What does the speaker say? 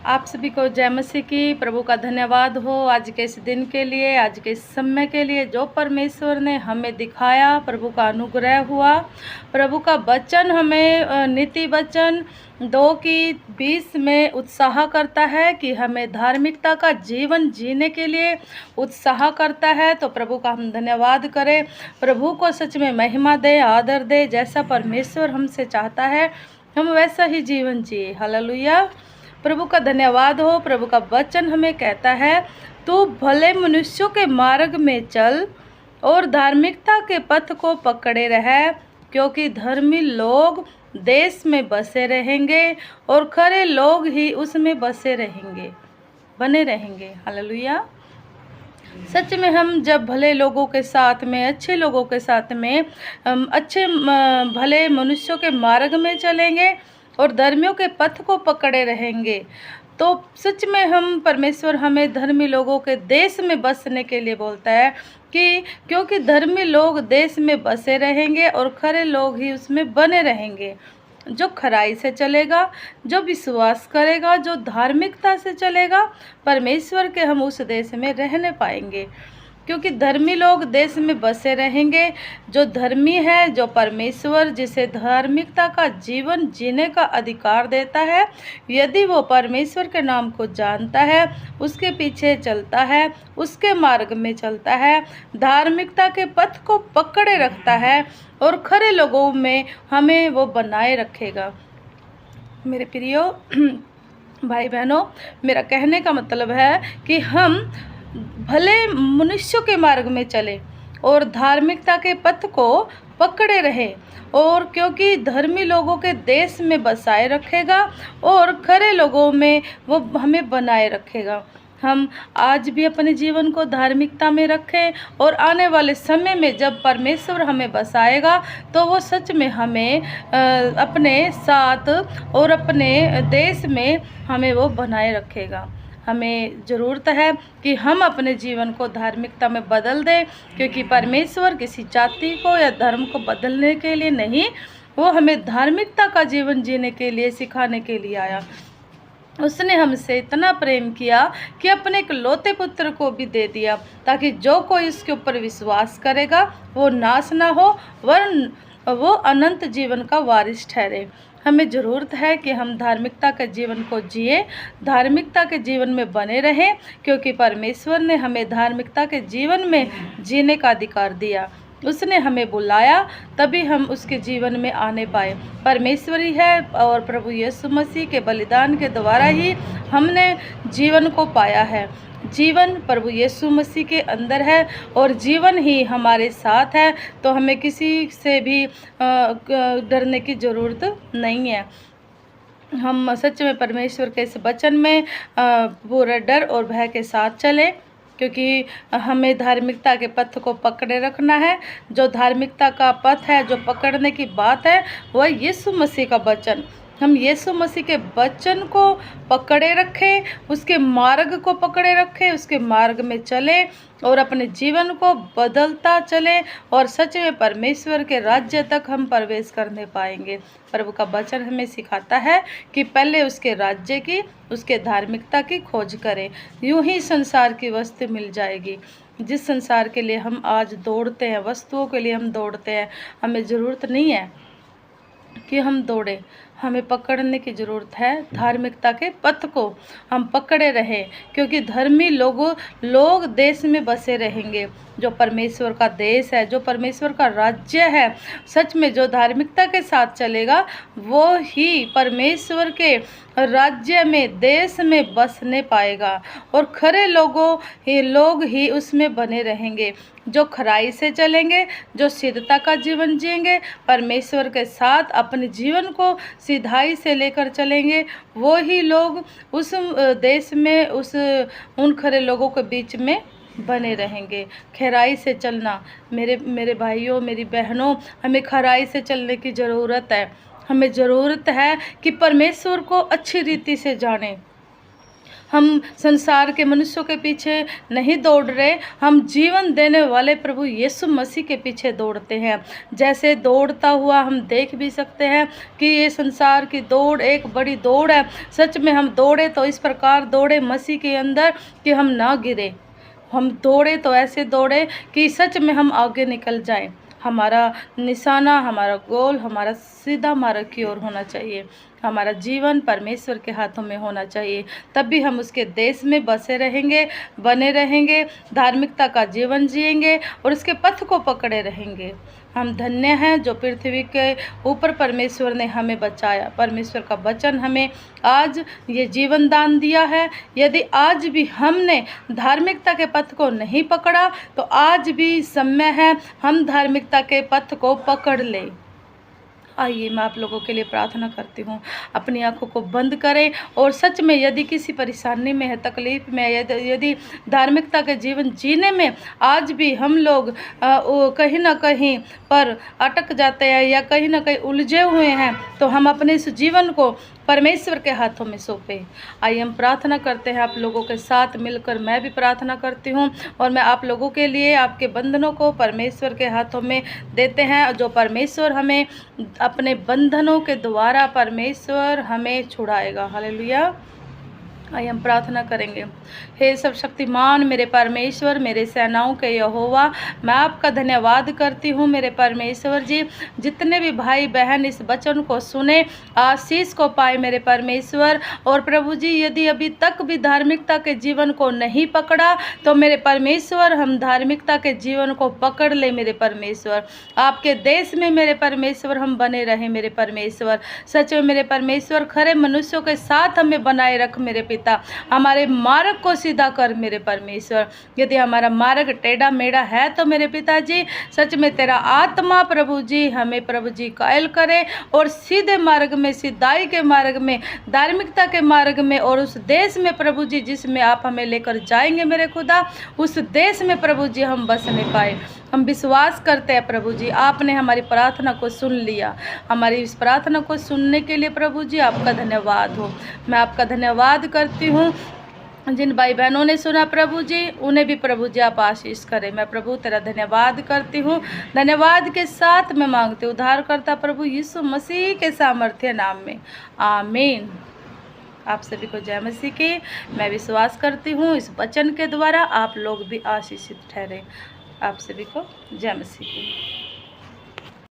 आप सभी को जय मसीह की। प्रभु का धन्यवाद हो आज के इस दिन के लिए, आज के इस समय के लिए जो परमेश्वर ने हमें दिखाया। प्रभु का अनुग्रह हुआ। प्रभु का वचन हमें नीति वचन 2:20 में उत्साह करता है कि हमें धार्मिकता का जीवन जीने के लिए उत्साह करता है। तो प्रभु का हम धन्यवाद करें, प्रभु को सच में महिमा दे, आदर दे। जैसा परमेश्वर हमसे चाहता है हम वैसा ही जीवन जिए। हालेलुया। प्रभु का धन्यवाद हो। प्रभु का वचन हमें कहता है, तू भले मनुष्यों के मार्ग में चल और धार्मिकता के पथ को पकड़े रह, क्योंकि धर्मी लोग देश में बसे रहेंगे और खरे लोग ही उसमें बसे रहेंगे, बने रहेंगे। हालेलुया। सच में हम जब भले लोगों के साथ में, अच्छे लोगों के साथ में, अच्छे भले मनुष्यों के मार्ग में चलेंगे और धर्मियों के पथ को पकड़े रहेंगे, तो सच में हम परमेश्वर हमें धर्मी लोगों के देश में बसने के लिए बोलता है कि क्योंकि धर्मी लोग देश में बसे रहेंगे और खरे लोग ही उसमें बने रहेंगे। जो खराई से चलेगा, जो विश्वास करेगा, जो धार्मिकता से चलेगा, परमेश्वर के हम उस देश में रहने पाएंगे। क्योंकि धर्मी लोग देश में बसे रहेंगे। जो धर्मी है, जो परमेश्वर जिसे धार्मिकता का जीवन जीने का अधिकार देता है, यदि वो परमेश्वर के नाम को जानता है, उसके पीछे चलता है, उसके मार्ग में चलता है, धार्मिकता के पथ को पकड़े रखता है और खरे लोगों में हमें वो बनाए रखेगा। मेरे प्रियो भाई बहनों, मेरा कहने का मतलब है कि हम भले मनुष्यों के मार्ग में चले और धार्मिकता के पथ को पकड़े रहे, और क्योंकि धर्मी लोगों के देश में बसाए रखेगा और खरे लोगों में वो हमें बनाए रखेगा। हम आज भी अपने जीवन को धार्मिकता में रखें और आने वाले समय में जब परमेश्वर हमें बसाएगा तो वो सच में हमें अपने साथ और अपने देश में हमें वो बनाए रखेगा। हमें ज़रूरत है कि हम अपने जीवन को धार्मिकता में बदल दें, क्योंकि परमेश्वर किसी जाति को या धर्म को बदलने के लिए नहीं, वो हमें धार्मिकता का जीवन जीने के लिए सिखाने के लिए आया। उसने हमसे इतना प्रेम किया कि अपने इकलौते पुत्र को भी दे दिया, ताकि जो कोई उसके ऊपर विश्वास करेगा वो नाश ना हो, वरन वो अनंत जीवन का वारिस ठहरे। हमें ज़रूरत है कि हम धार्मिकता के जीवन को जिए, धार्मिकता के जीवन में बने रहें, क्योंकि परमेश्वर ने हमें धार्मिकता के जीवन में जीने का अधिकार दिया। उसने हमें बुलाया, तभी हम उसके जीवन में आने पाए। परमेश्वर ही है और प्रभु यीशु मसीह के बलिदान के द्वारा ही हमने जीवन को पाया है। जीवन प्रभु यीशु मसीह के अंदर है और जीवन ही हमारे साथ है, तो हमें किसी से भी डरने की ज़रूरत नहीं है। हम सच में परमेश्वर के इस वचन में पूरा डर और भय के साथ चलें, क्योंकि हमें धार्मिकता के पथ को पकड़े रखना है। जो धार्मिकता का पथ है, जो पकड़ने की बात है, वह यीशु मसीह का वचन। हम यीशु मसीह के वचन को पकड़े रखें, उसके मार्ग को पकड़े रखें, उसके मार्ग में चलें और अपने जीवन को बदलता चलें, और सच में परमेश्वर के राज्य तक हम प्रवेश करने पाएंगे। प्रभु का वचन हमें सिखाता है कि पहले उसके राज्य की, उसके धार्मिकता की खोज करें, यूं ही संसार की वस्तु मिल जाएगी। जिस संसार के लिए हम आज दौड़ते हैं, वस्तुओं के लिए हम दौड़ते हैं, हमें ज़रूरत नहीं है कि हम दौड़ें। हमें पकड़ने की ज़रूरत है धार्मिकता के पथ को, हम पकड़े रहें, क्योंकि धर्मी लोग देश में बसे रहेंगे। जो परमेश्वर का देश है, जो परमेश्वर का राज्य है, सच में जो धार्मिकता के साथ चलेगा वो ही परमेश्वर के राज्य में, देश में बसने पाएगा और खरे लोग ही उसमें बने रहेंगे। जो खराई से चलेंगे, जो सिद्धता का जीवन जिएंगे, परमेश्वर के साथ अपने जीवन को सिधाई से लेकर चलेंगे, वो ही लोग उस देश में उन खरे लोगों के बीच में बने रहेंगे। खराई से चलना, मेरे भाइयों, मेरी बहनों, हमें खराई से चलने की ज़रूरत है। हमें ज़रूरत है कि परमेश्वर को अच्छी रीति से जानें, हम संसार के मनुष्यों के पीछे नहीं दौड़ रहे, हम जीवन देने वाले प्रभु यीशु मसीह के पीछे दौड़ते हैं। जैसे दौड़ता हुआ हम देख भी सकते हैं कि ये संसार की दौड़ एक बड़ी दौड़ है। सच में हम दौड़े तो इस प्रकार दौड़े मसीह के अंदर कि हम ना गिरे। हम दौड़े तो ऐसे दौड़े कि सच में हम आगे निकल जाएं। हमारा निशाना, हमारा गोल, हमारा सीधा मार्ग की ओर होना चाहिए। हमारा जीवन परमेश्वर के हाथों में होना चाहिए, तब भी हम उसके देश में बसे रहेंगे, बने रहेंगे, धार्मिकता का जीवन जिएंगे और उसके पथ को पकड़े रहेंगे। हम धन्य हैं जो पृथ्वी के ऊपर परमेश्वर ने हमें बचाया। परमेश्वर का वचन हमें आज ये जीवन दान दिया है। यदि आज भी हमने धार्मिकता के पथ को नहीं पकड़ा तो आज भी समय है हम धार्मिकता के पथ को पकड़ लें। आइए मैं आप लोगों के लिए प्रार्थना करती हूँ। अपनी आंखों को बंद करें और सच में यदि किसी परेशानी में है, तकलीफ में, यदि धार्मिकता के जीवन जीने में आज भी हम लोग कहीं ना कहीं पर अटक जाते हैं या कहीं ना कहीं उलझे हुए हैं, तो हम अपने इस जीवन को परमेश्वर के हाथों में सौंपे। आइए हम प्रार्थना करते हैं। आप लोगों के साथ मिलकर मैं भी प्रार्थना करती हूँ और मैं आप लोगों के लिए आपके बंधनों को परमेश्वर के हाथों में देते हैं। जो परमेश्वर हमें अपने बंधनों के द्वारा परमेश्वर हमें छुड़ाएगा। हालेलुया। आइए हम प्रार्थना करेंगे। हे सर्वशक्तिमान मेरे परमेश्वर, मेरे सेनाओं के यहोवा, मैं आपका धन्यवाद करती हूँ मेरे परमेश्वर जी। जितने भी भाई बहन इस वचन को सुने, आशीष को पाए मेरे परमेश्वर। और प्रभु जी, यदि अभी तक भी धार्मिकता के जीवन को नहीं पकड़ा तो मेरे परमेश्वर हम धार्मिकता के जीवन को पकड़ ले मेरे परमेश्वर। आपके देश में मेरे परमेश्वर हम बने रहे मेरे परमेश्वर। सच में मेरे परमेश्वर, खरे मनुष्यों के साथ हमें बनाए रख मेरे पिता। हमारे मार्ग को सीधा कर मेरे परमेश्वर। यदि हमारा मार्ग टेढ़ा मेढ़ा है तो मेरे पिताजी, सच में तेरा आत्मा प्रभु जी हमें प्रभु जी कायल करे और सीधे मार्ग में, सिधाई के मार्ग में, धार्मिकता के मार्ग में और उस देश में प्रभु जी जिसमें आप हमें लेकर जाएंगे मेरे खुदा, उस देश में प्रभु जी हम बसने पाए। हम विश्वास करते हैं प्रभु जी, आपने हमारी प्रार्थना को सुन लिया। हमारी इस प्रार्थना को सुनने के लिए प्रभु जी आपका धन्यवाद हो। मैं आपका धन्यवाद करती हूँ। जिन भाई बहनों ने सुना प्रभु जी, उन्हें भी प्रभु जी आप आशीष करें। मैं प्रभु तेरा धन्यवाद करती हूँ। धन्यवाद के साथ मैं मांगती हूँ उद्धारकर्ता प्रभु यीशु मसीह के सामर्थ्य नाम में, आमीन। आप सभी को जय मसीह की। मैं विश्वास करती हूँ इस वचन के द्वारा आप लोग भी आशीषित ठहरे। आप सभी को जय मसीह की।